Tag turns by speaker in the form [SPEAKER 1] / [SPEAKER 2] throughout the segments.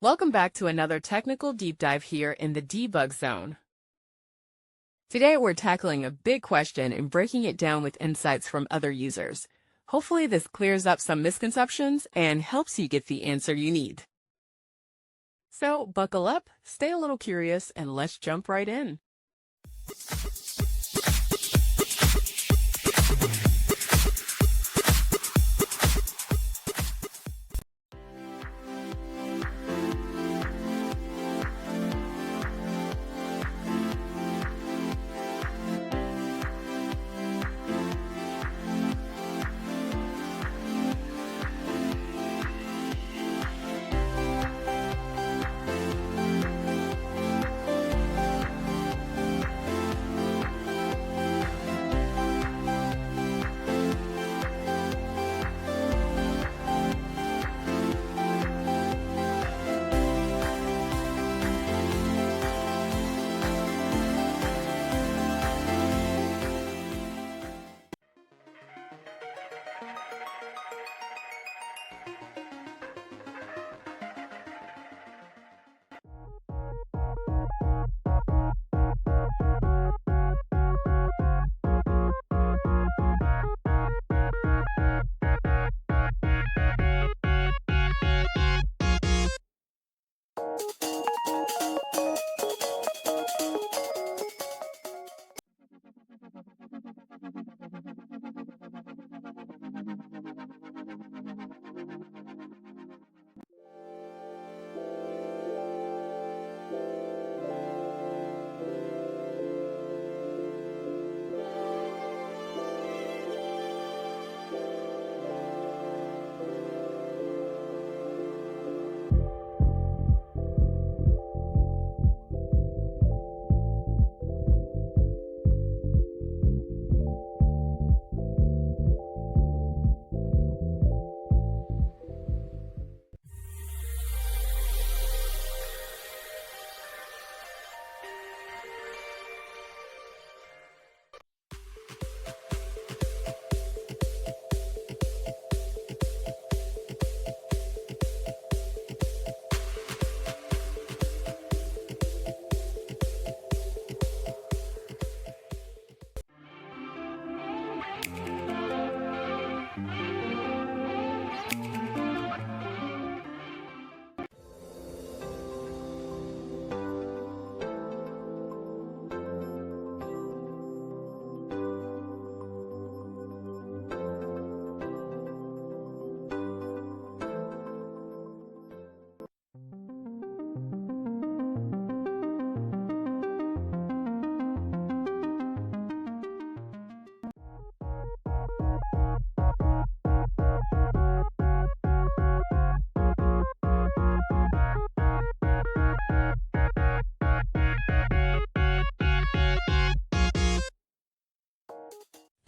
[SPEAKER 1] Welcome back to another technical deep dive here in the debug zone. Today we're tackling a big question and breaking it down with insights from other users. Hopefully this clears up some misconceptions and helps you get the answer you need. So buckle up, stay a little curious, and let's jump right in.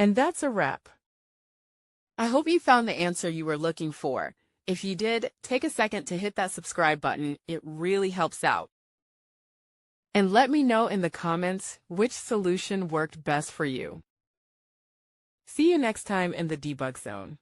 [SPEAKER 1] And that's a wrap. I hope you found the answer you were looking for. If you did, take a second to hit that subscribe button. It really helps out. And let me know in the comments which solution worked best for you. See you next time in the debug zone.